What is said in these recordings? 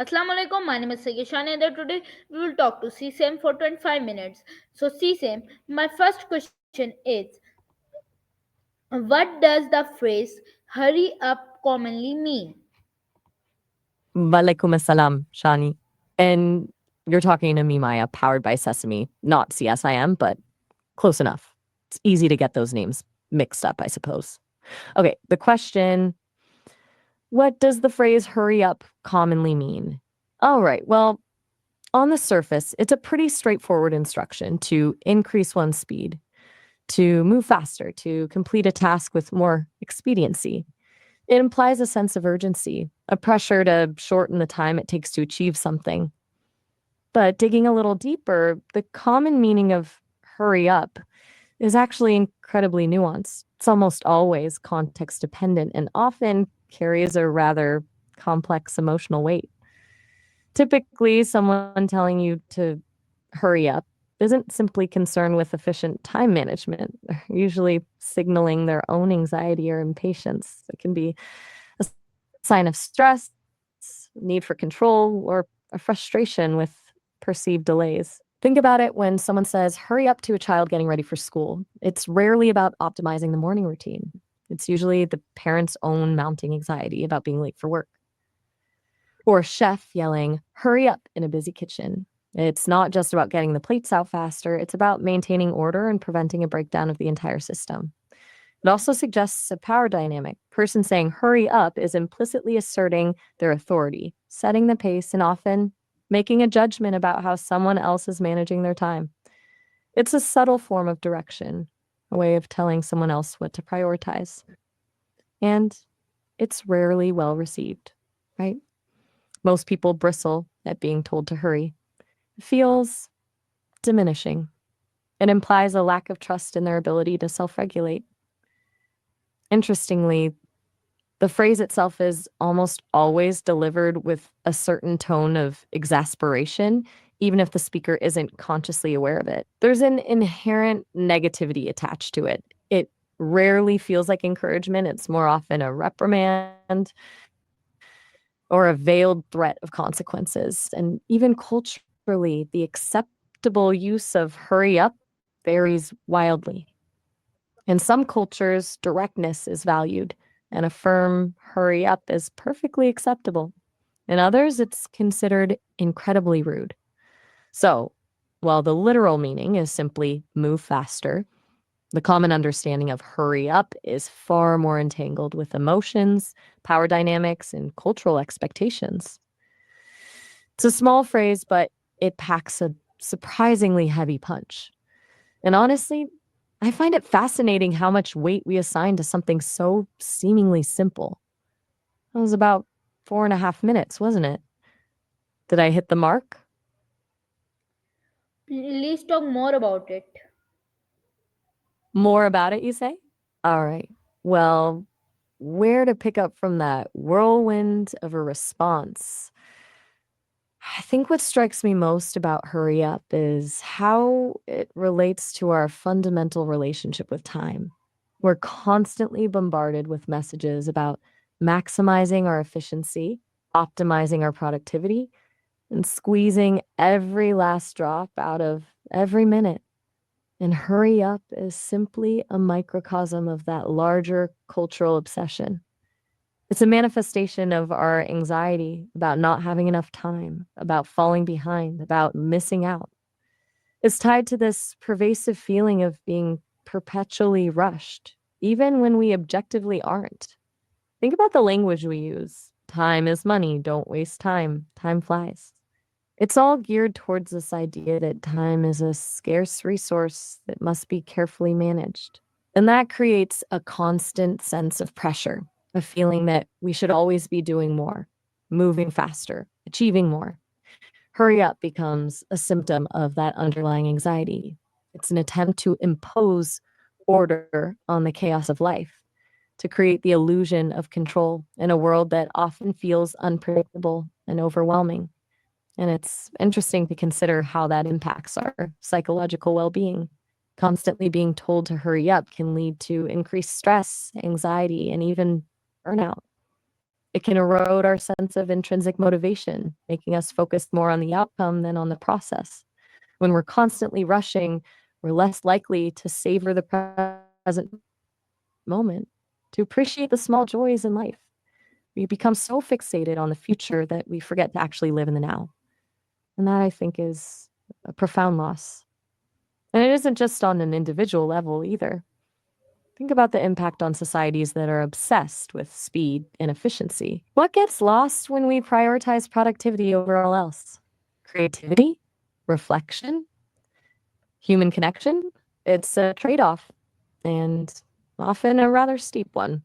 Assalamu alaikum. My name is Sagishani and today we will talk to Seasme for 25 minutes. So Seasme, my first question is what does the phrase hurry up commonly mean? Walaikum assalam, Shani. And you're talking to me, Maya, powered by Sesame, not CSIM, but close enough. It's easy to get those names mixed up, I suppose. Okay, the question, what does the phrase hurry up commonly mean? All right, well, on the surface, it's a pretty straightforward instruction to increase one's speed, to move faster, to complete a task with more expediency. It implies a sense of urgency, a pressure to shorten the time it takes to achieve something. But digging a little deeper, the common meaning of hurry up is actually incredibly nuanced. It's almost always context dependent and often carries a rather complex emotional weight. Typically, someone telling you to hurry up isn't simply concerned with efficient time management. They're usually signaling their own anxiety or impatience. It can be a sign of stress, need for control, or a frustration with perceived delays. Think about it when someone says, hurry up to a child getting ready for school. It's rarely about optimizing the morning routine. It's usually the parent's own mounting anxiety about being late for work. Or a chef yelling, hurry up in a busy kitchen. It's not just about getting the plates out faster, it's about maintaining order and preventing a breakdown of the entire system. It also suggests a power dynamic. Person saying hurry up is implicitly asserting their authority, setting the pace, and often making a judgment about how someone else is managing their time. It's a subtle form of direction, a way of telling someone else what to prioritize. And it's rarely well received, right? Most people bristle at being told to hurry. It feels diminishing. It implies a lack of trust in their ability to self regulate. Interestingly, the phrase itself is almost always delivered with a certain tone of exasperation, even if the speaker isn't consciously aware of it. There's an inherent negativity attached to it. It rarely feels like encouragement, it's more often a reprimand or a veiled threat of consequences. And even culturally, the acceptable use of hurry up varies wildly. In some cultures, directness is valued, and a firm hurry up is perfectly acceptable. In others, it's considered incredibly rude. So, while the literal meaning is simply move faster, the common understanding of hurry up is far more entangled with emotions, power dynamics, and cultural expectations. It's a small phrase, but it packs a surprisingly heavy punch. And honestly, I find it fascinating how much weight we assign to something so seemingly simple. It was about 4.5 minutes, wasn't it? Did I hit the mark? Please talk more about it. More about it, you say? All right. Well, where to pick up from that whirlwind of a response? I think what strikes me most about Hurry Up is how it relates to our fundamental relationship with time. We're constantly bombarded with messages about maximizing our efficiency, optimizing our productivity, and squeezing every last drop out of every minute. And Hurry Up is simply a microcosm of that larger cultural obsession. It's a manifestation of our anxiety about not having enough time, about falling behind, about missing out. It's tied to this pervasive feeling of being perpetually rushed, even when we objectively aren't. Think about the language we use. Time is money. Don't waste time. Time flies. It's all geared towards this idea that time is a scarce resource that must be carefully managed. And that creates a constant sense of pressure, a feeling that we should always be doing more, moving faster, achieving more. Hurry up becomes a symptom of that underlying anxiety. It's an attempt to impose order on the chaos of life, to create the illusion of control in a world that often feels unpredictable and overwhelming. And it's interesting to consider how that impacts our psychological well being. Constantly being told to hurry up can lead to increased stress, anxiety, and even burnout. It can erode our sense of intrinsic motivation, making us focus more on the outcome than on the process. When we're constantly rushing, we're less likely to savor the present moment, to appreciate the small joys in life. We become so fixated on the future that we forget to actually live in the now. And that, I think, is a profound loss. And it isn't just on an individual level either. Think about the impact on societies that are obsessed with speed and efficiency. What gets lost when we prioritize productivity over all else? Creativity? Reflection? Human connection? It's a trade off, and often a rather steep one.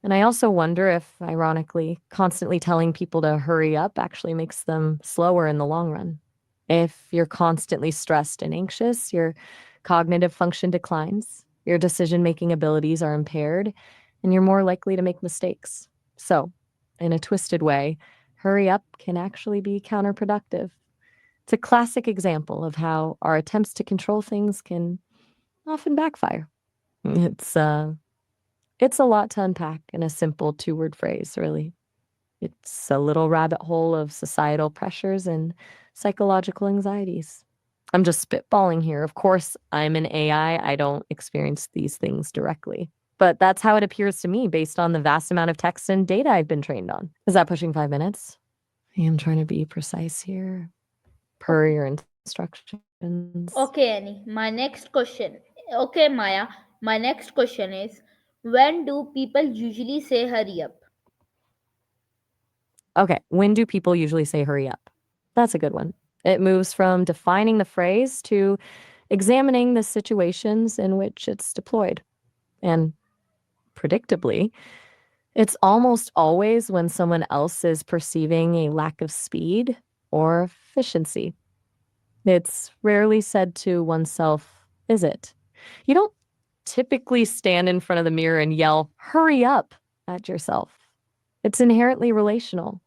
And I also wonder if, ironically, constantly telling people to hurry up actually makes them slower in the long run. If you're constantly stressed and anxious, your cognitive function declines, your decision making abilities are impaired, and you're more likely to make mistakes. So, in a twisted way, hurry up can actually be counterproductive. It's a classic example of how our attempts to control things can often backfire. It's uh, it's a lot to unpack in a simple two-word phrase, really. It's a little rabbit hole of societal pressures and psychological anxieties. I'm just spitballing here. Of course, I'm an AI. I don't experience these things directly. But that's how it appears to me based on the vast amount of text and data I've been trained on. Is that pushing 5 minutes? I am trying to be precise here per your instructions. Okay, Annie. My next question. Okay, Maya. My next question is, when do people usually say hurry up? Okay, when do people usually say hurry up? That's a good one. It moves from defining the phrase to examining the situations in which it's deployed. And predictably, it's almost always when someone else is perceiving a lack of speed or efficiency. It's rarely said to oneself, is it? You don't typically stand in front of the mirror and yell, hurry up at yourself. It's inherently relational.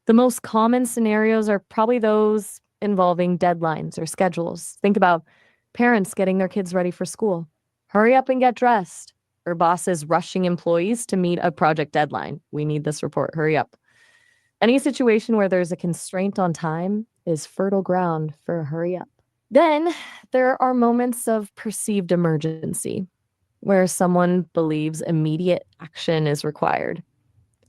The most common scenarios are probably those involving deadlines or schedules. Think about parents getting their kids ready for school. Hurry up and get dressed. Or bosses rushing employees to meet a project deadline. We need this report. Hurry up. Any situation where there's a constraint on time is fertile ground for hurry up. Then there are moments of perceived emergency where someone believes immediate action is required.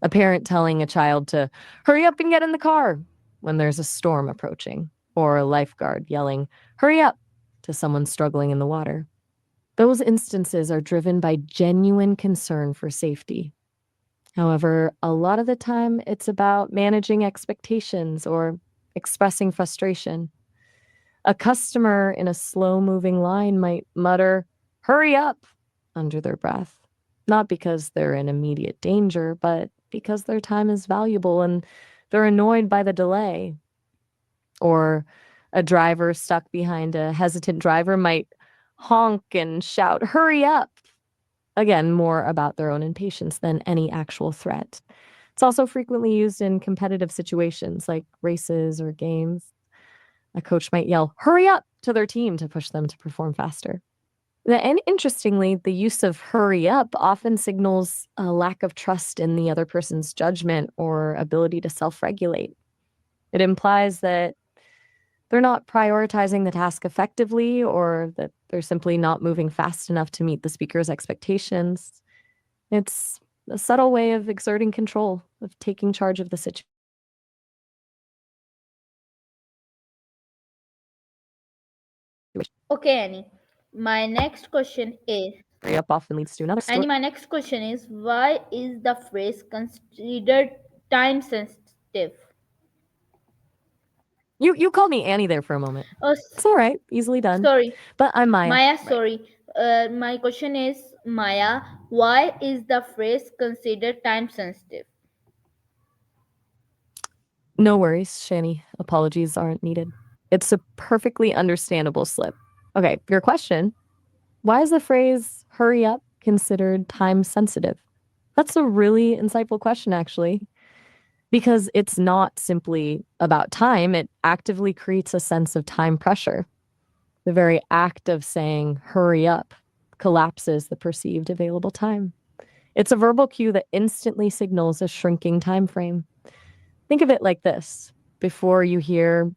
A parent telling a child to hurry up and get in the car when there's a storm approaching, or a lifeguard yelling, hurry up, to someone struggling in the water. Those instances are driven by genuine concern for safety. However, a lot of the time it's about managing expectations or expressing frustration. A customer in a slow moving line might mutter, hurry up, under their breath. Not because they're in immediate danger, but because their time is valuable and they're annoyed by the delay. Or a driver stuck behind a hesitant driver might honk and shout, hurry up. Again, more about their own impatience than any actual threat. It's also frequently used in competitive situations like races or games. A coach might yell, hurry up to their team to push them to perform faster. And interestingly, the use of hurry up often signals a lack of trust in the other person's judgment or ability to self regulate. It implies that they're not prioritizing the task effectively or that they're simply not moving fast enough to meet the speaker's expectations. It's a subtle way of exerting control, of taking charge of the situation. Okay, Annie. My next question is, Hurry up often leads to another story. Annie, my next question is, why is the phrase considered time sensitive? You called me Annie there for a moment. Oh, It's all right, easily done. sorry. But I'm Maya. Maya, Right. sorry. My question is, Maya, why is the phrase considered time sensitive? No worries, Shani. Apologies aren't needed. It's a perfectly understandable slip. Okay, your question. Why is the phrase hurry up considered time sensitive? That's a really insightful question, actually, because it's not simply about time, it actively creates a sense of time pressure. The very act of saying hurry up collapses the perceived available time. It's a verbal cue that instantly signals a shrinking time frame. Think of it like this: before you hear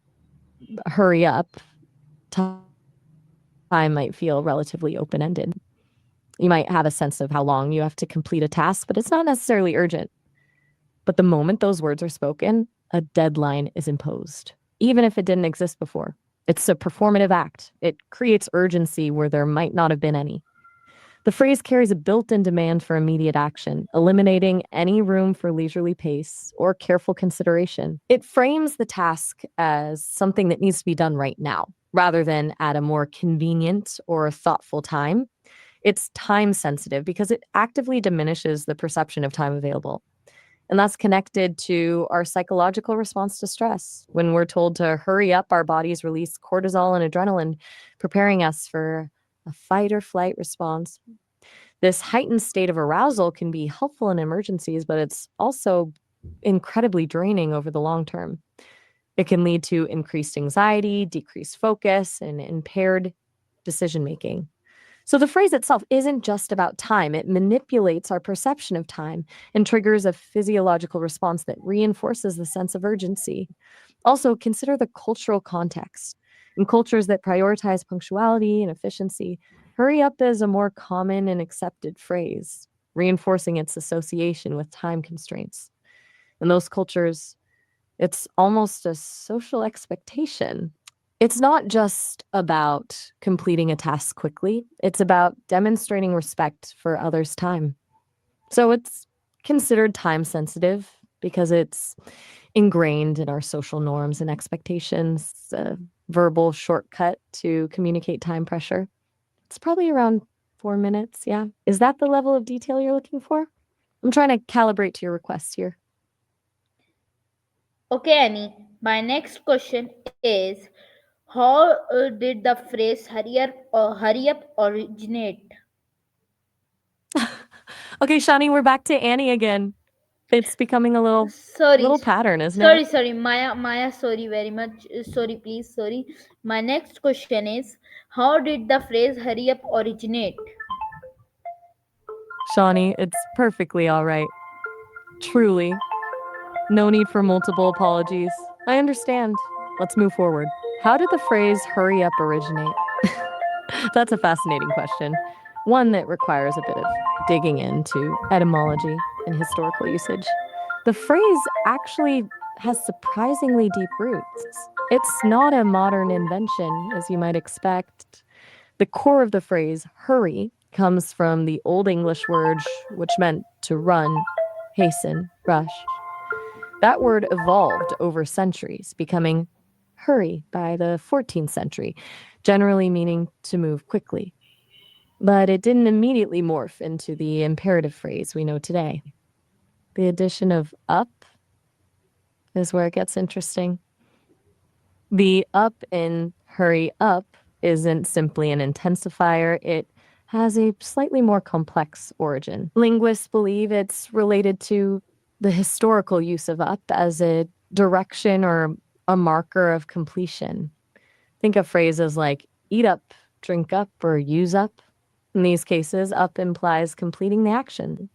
hurry up, time might feel relatively open ended. You might have a sense of how long you have to complete a task, but it's not necessarily urgent. But the moment those words are spoken, a deadline is imposed, even if it didn't exist before. It's a performative act. It creates urgency where there might not have been any. The phrase carries a built in demand for immediate action, eliminating any room for leisurely pace or careful consideration. It frames the task as something that needs to be done right now, rather than at a more convenient or thoughtful time. It's time sensitive because it actively diminishes the perception of time available. And that's connected to our psychological response to stress. When we're told to hurry up, our bodies release cortisol and adrenaline, preparing us for a fight or flight response. This heightened state of arousal can be helpful in emergencies, but it's also incredibly draining over the long term. It can lead to increased anxiety, decreased focus, and impaired decision making. So the phrase itself isn't just about time, it manipulates our perception of time and triggers a physiological response that reinforces the sense of urgency. Also, consider the cultural context. In cultures that prioritize punctuality and efficiency, hurry up is a more common and accepted phrase, reinforcing its association with time constraints. In those cultures, it's almost a social expectation. It's not just about completing a task quickly, it's about demonstrating respect for others' time. So it's considered time sensitive because it's ingrained in our social norms and expectations, a verbal shortcut to communicate time pressure. It's probably around 4 minutes. Yeah. Is that the level of detail you're looking for? I'm trying to calibrate to your request here. Okay, Annie. My next question is, how did the phrase hurry up originate? Okay, Shani, we're back to Annie again. It's becoming a Sorry, little pattern, isn't it? sorry, Maya, sorry very much. Sorry, please, sorry. My next question is, how did the phrase hurry up originate? Shawnee, it's perfectly all right. Truly. No need for multiple apologies. I understand. Let's move forward. How did the phrase hurry up originate? That's a fascinating question. One that requires a bit of digging into etymology and historical usage. The phrase actually has surprisingly deep roots. It's not a modern invention, as you might expect. The core of the phrase hurry comes from the Old English word which meant to run, hasten, rush. That word evolved over centuries, becoming hurry by the 14th century, generally meaning to move quickly. But it didn't immediately morph into the imperative phrase we know today. The addition of up is where it gets interesting. The up in hurry up isn't simply an intensifier, it has a slightly more complex origin. Linguists believe it's related to the historical use of up as a direction or a marker of completion. Think of phrases like eat up, drink up, or use up. In these cases, up implies completing the action.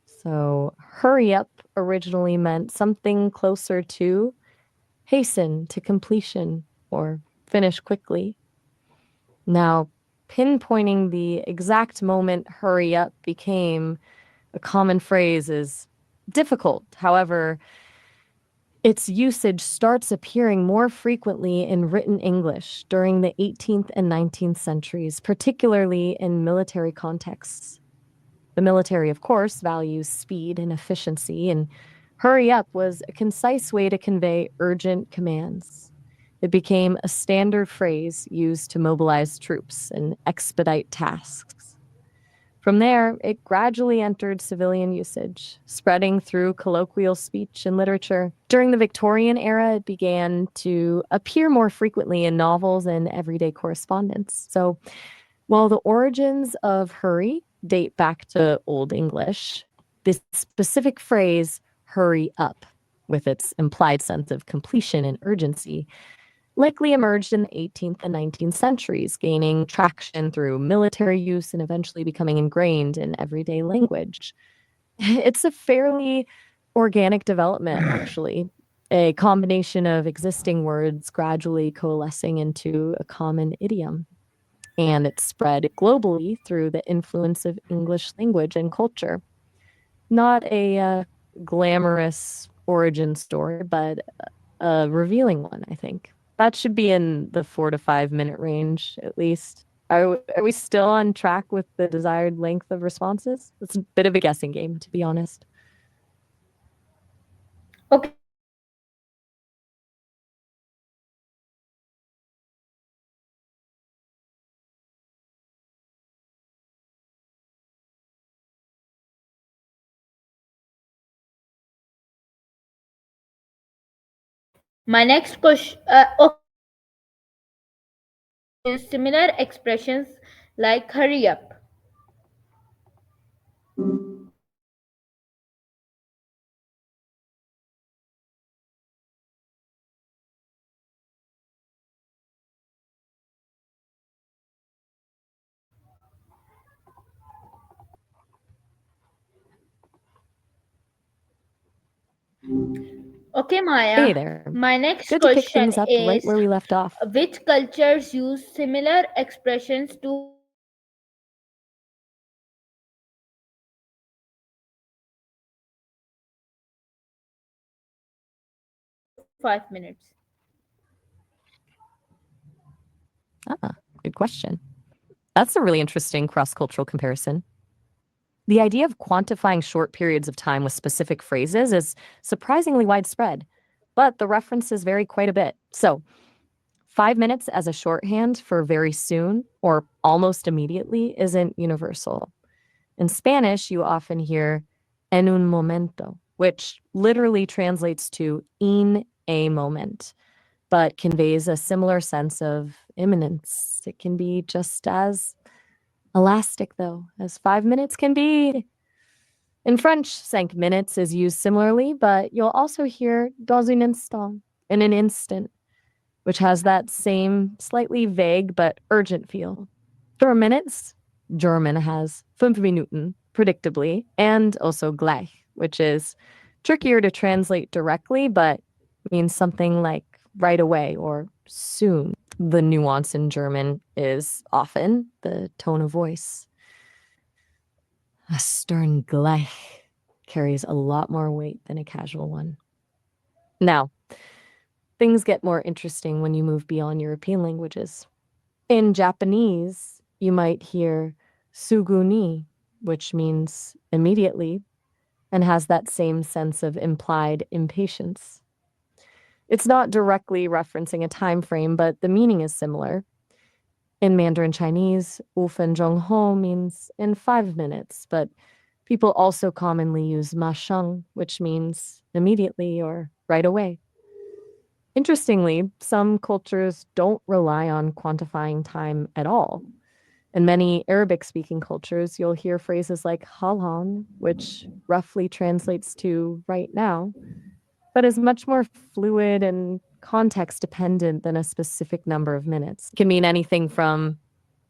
So, hurry up originally meant something closer to hasten to completion or finish quickly. Now, pinpointing the exact moment hurry up became a common phrase is difficult. However, its usage starts appearing more frequently in written English during the 18th and 19th centuries, particularly in military contexts. The military, of course, values speed and efficiency, and hurry up was a concise way to convey urgent commands. It became a standard phrase used to mobilize troops and expedite tasks. From there, it gradually entered civilian usage, spreading through colloquial speech and literature. During the Victorian era, it began to appear more frequently in novels and everyday correspondence. So, while the origins of hurry date back to Old English, this specific phrase, hurry up, with its implied sense of completion and urgency, likely emerged in the 18th and 19th centuries, gaining traction through military use and eventually becoming ingrained in everyday language. It's a fairly organic development, actually, a combination of existing words gradually coalescing into a common idiom. And it's spread globally through the influence of English language and culture. Not a glamorous origin story, but a revealing one, I think. That should be in the 4 to 5 minute range, at least. Are we still on track with the desired length of responses? It's a bit of a guessing game, to be honest. My next question. Okay, my next question is: Can you use similar expressions like "hurry up"? Okay, Maya. Hey there. My next Good to pick question things up right is: where we left off. Which cultures use similar expressions to indicate time? Up to 5 minutes. Ah, good question. That's a really interesting cross cultural comparison. The idea of quantifying short periods of time with specific phrases is surprisingly widespread, but the references vary quite a bit. So, 5 minutes as a shorthand for very soon or almost immediately isn't universal. In Spanish, you often hear en un momento, which literally translates to in a moment, but conveys a similar sense of imminence. It can be just as elastic, though, as 5 minutes can be. In French, 5 minutes is used similarly, but you'll also hear dans un instant, in an instant, which has that same slightly vague but urgent feel. For minutes, German has 5 Minuten, predictably, and also gleich, which is trickier to translate directly, but means something like right away or soon. The nuance in German is often the tone of voice. A stern gleich carries a lot more weight than a casual one. Now, things get more interesting when you move beyond European languages. In Japanese, you might hear suguni, which means immediately, and has that same sense of implied impatience. It's not directly referencing a time frame, but the meaning is similar. In Mandarin Chinese, 5分钟后 means in 5 minutes, but people also commonly use ma sheng, which means immediately or right away. Interestingly, some cultures don't rely on quantifying time at all. In many Arabic speaking cultures, you'll hear phrases like halhan, which roughly translates to right now, but is much more fluid and context dependent than a specific number of minutes. It can mean anything from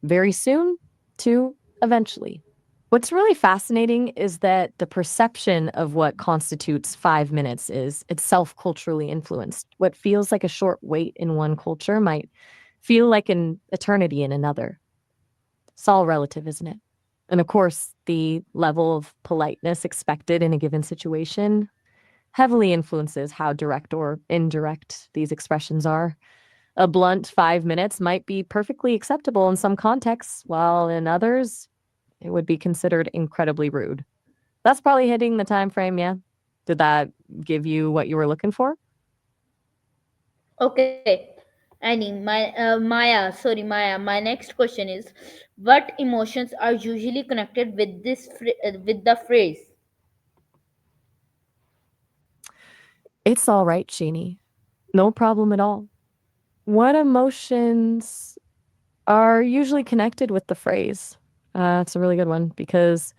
very soon to eventually. What's really fascinating is that the perception of what constitutes 5 minutes is itself culturally influenced. What feels like a short wait in one culture might feel like an eternity in another. It's all relative, isn't it? And of course, the level of politeness expected in a given situation heavily influences how direct or indirect these expressions are. A blunt 5 minutes might be perfectly acceptable in some contexts, while in others, it would be considered incredibly rude. That's probably hitting the time frame, yeah? Did that give you what you were looking for? Okay, Annie, Maya. My next question is: What emotions are usually connected with with the phrase? It's all right, Sheenie. No problem at all. What emotions are usually connected with the phrase? It's a really good one because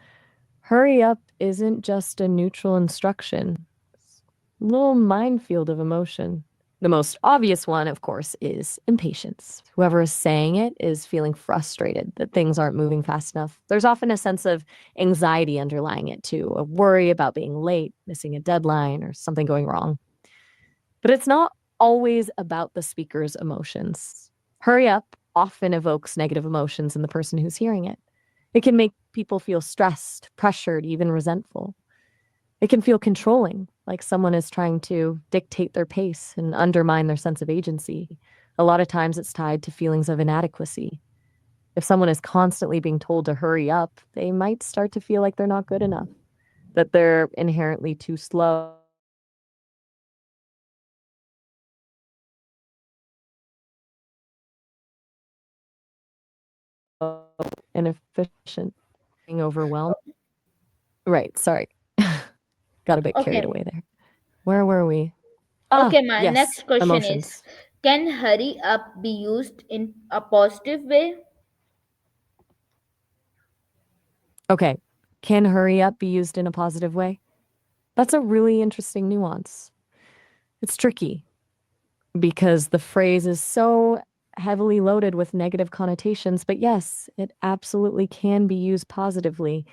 hurry up isn't just a neutral instruction. It's a little minefield of emotion. The most obvious one, of course, is impatience. Whoever is saying it is feeling frustrated that things aren't moving fast enough. There's often a sense of anxiety underlying it, too, a worry about being late, missing a deadline, or something going wrong. But it's not always about the speaker's emotions. Hurry up often evokes negative emotions in the person who's hearing it. It can make people feel stressed, pressured, even resentful. It can feel controlling, like someone is trying to dictate their pace and undermine their sense of agency. A lot of times it's tied to feelings of inadequacy. If someone is constantly being told to hurry up, they might start to feel like they're not good enough, that they're inherently too slow, inefficient, being overwhelmed. Right, sorry. Got a bit carried Okay. away there. Where were we? Okay, Ah, my yes, next question is, emotions. can hurry up be used in a positive way? Okay, can hurry up be used in a positive way? That's a really interesting nuance. It's tricky because the phrase is so heavily loaded with negative connotations, but yes, it absolutely can be used positively,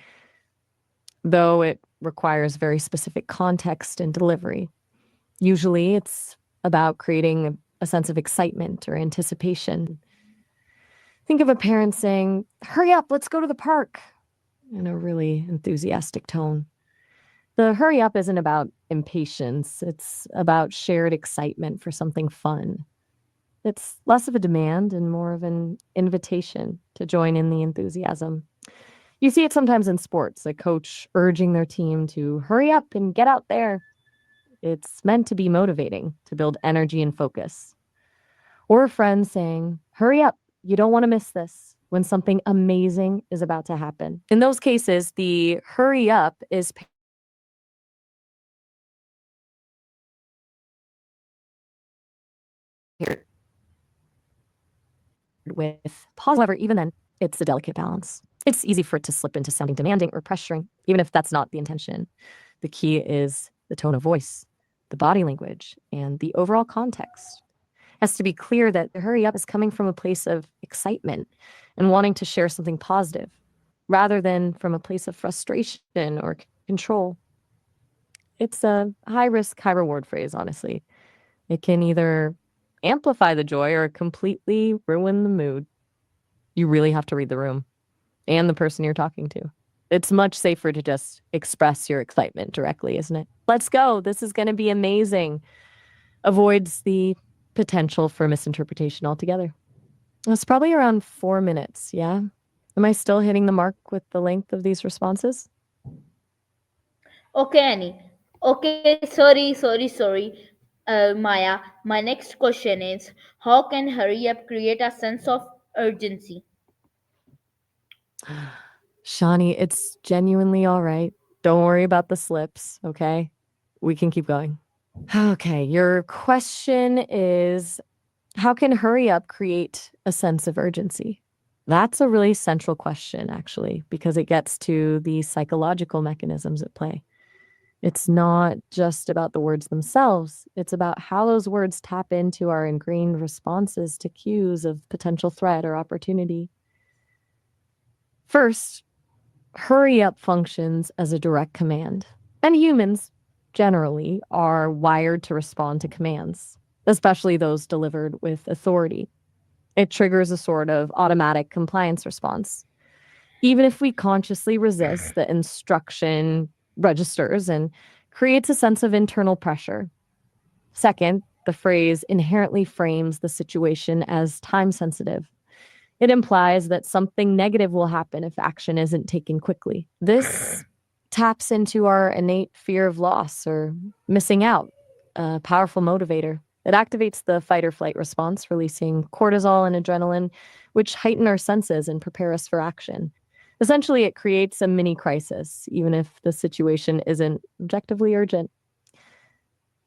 though it requires very specific context and delivery. Usually, it's about creating a sense of excitement or anticipation. Think of a parent saying, "Hurry up, let's go to the park," in a really enthusiastic tone. The hurry up isn't about impatience, it's about shared excitement for something fun. It's less of a demand and more of an invitation to join in the enthusiasm. You see it sometimes in sports, a coach urging their team to hurry up and get out there. It's meant to be motivating, to build energy and focus. Or a friend saying, hurry up, you don't want to miss this when something amazing is about to happen. In those cases, the hurry up is paired with positive reinforcement. However, even then, it's a delicate balance. It's easy for it to slip into sounding demanding or pressuring, even if that's not the intention. The key is the tone of voice, the body language, and the overall context. It has to be clear that the hurry up is coming from a place of excitement and wanting to share something positive, rather than from a place of frustration or control. It's a high risk, high reward phrase, honestly. It can either amplify the joy or completely ruin the mood. You really have to read the room and the person you're talking to. It's much safer to just express your excitement directly, isn't it? Let's go. This is going to be amazing. Avoids the potential for misinterpretation altogether. It's probably around 4 minutes. Yeah. Am I still hitting the mark with the length of these responses? Okay, Annie. Okay, sorry. Maya, my next question is, how can hurry up create a sense of urgency? Shawnee, it's genuinely all right. Don't worry about the slips, okay? We can keep going. Okay, your question is, how can hurry up create a sense of urgency? That's a really central question, actually, because it gets to the psychological mechanisms at play. It's not just about the words themselves, it's about how those words tap into our ingrained responses to cues of potential threat or opportunity. First, hurry up functions as a direct command, and humans generally are wired to respond to commands, especially those delivered with authority. It triggers a sort of automatic compliance response. Even if we consciously resist, the instruction registers and creates a sense of internal pressure. Second, the phrase inherently frames the situation as time sensitive. It implies that something negative will happen if action isn't taken quickly. This taps into our innate fear of loss or missing out, a powerful motivator. It activates the fight or flight response, releasing cortisol and adrenaline, which heighten our senses and prepare us for action. Essentially, it creates a mini crisis, even if the situation isn't objectively urgent.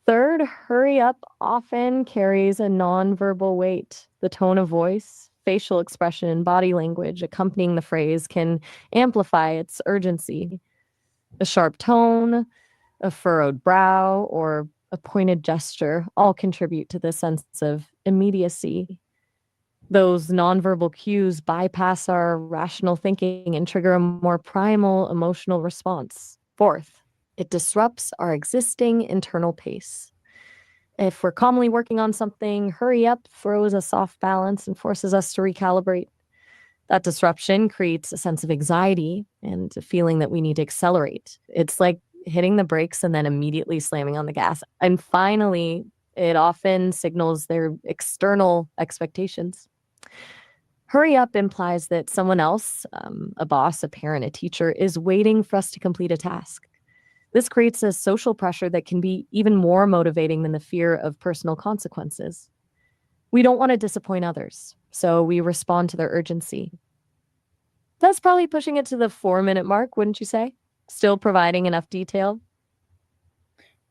Third, hurry up often carries a nonverbal weight. The tone of voice, facial expression, and body language accompanying the phrase can amplify its urgency. A sharp tone, a furrowed brow, or a pointed gesture all contribute to this sense of immediacy. Those nonverbal cues bypass our rational thinking and trigger a more primal emotional response. Fourth, it disrupts our existing internal pace. If we're calmly working on something, hurry up throws us off balance and forces us to recalibrate. That disruption creates a sense of anxiety and a feeling that we need to accelerate. It's like hitting the brakes and then immediately slamming on the gas. And finally, it often signals their external expectations. Hurry up implies that someone else, a boss, a parent, a teacher, is waiting for us to complete a task. This creates a social pressure that can be even more motivating than the fear of personal consequences. We don't want to disappoint others, so we respond to their urgency. That's probably pushing it to the 4 minute mark, wouldn't you say? Still providing enough detail?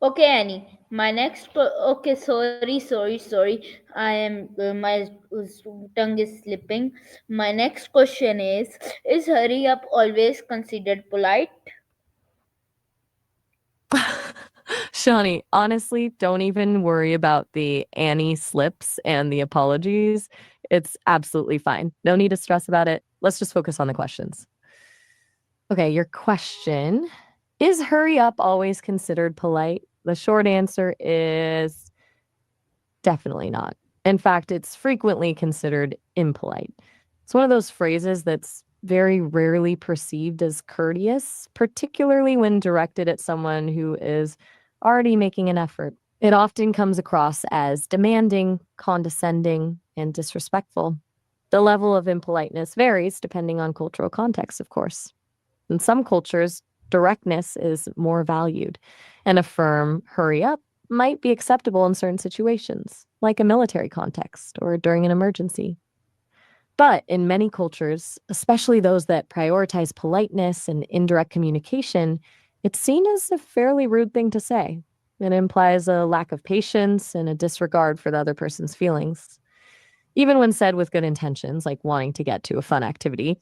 Okay, Annie. My next. Okay, sorry. My tongue is slipping. My next question is hurry up always considered polite? Shawnee, honestly, don't even worry about the Annie slips and the apologies. It's absolutely fine. No need to stress about it. Let's just focus on the questions. Okay, your question is hurry up always considered polite? The short answer is definitely not. In fact, it's frequently considered impolite. It's one of those phrases that's very rarely perceived as courteous, particularly when directed at someone who is already making an effort. It often comes across as demanding, condescending, and disrespectful. The level of impoliteness varies depending on cultural context, of course. In some cultures, directness is more valued, and a firm hurry up might be acceptable in certain situations, like a military context or during an emergency. But in many cultures, especially those that prioritize politeness and indirect communication, it's seen as a fairly rude thing to say. It implies a lack of patience and a disregard for the other person's feelings. Even when said with good intentions, like wanting to get to a fun activity,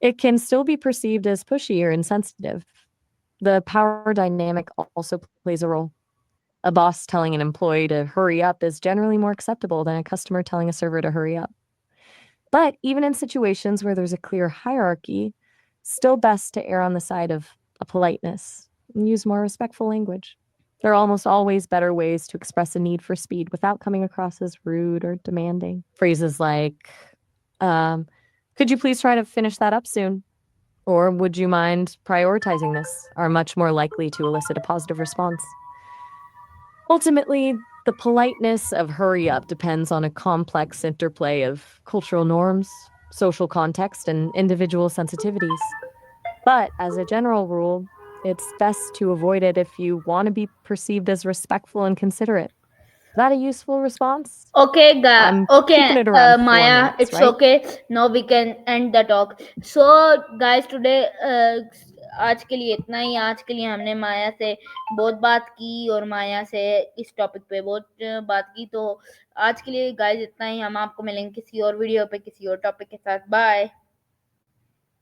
it can still be perceived as pushy or insensitive. The power dynamic also plays a role. A boss telling an employee to hurry up is generally more acceptable than a customer telling a server to hurry up. But even in situations where there's a clear hierarchy, still best to err on the side of a politeness and use more respectful language. There are almost always better ways to express a need for speed without coming across as rude or demanding. Phrases like, um, could you please try to finish that up soon? Or would you mind prioritizing this? Are much more likely to elicit a positive response. Ultimately, the politeness of hurry up depends on a complex interplay of cultural norms, social context, and individual sensitivities. But as a general rule, it's best to avoid it if you want to be perceived as respectful and considerate. Is that a useful response? I'm keeping it around four Maya, minutes, it's right? okay. Now we can end the talk. So, guys, today आज के लिए इतना ही. आज के लिए हमने माया से बहुत बात की और माया से इस टॉपिक पे बहुत बात की. तो आज के लिए गाइस इतना ही. हम आपको मिलेंगे किसी और वीडियो पे किसी और टॉपिक के साथ. बाय.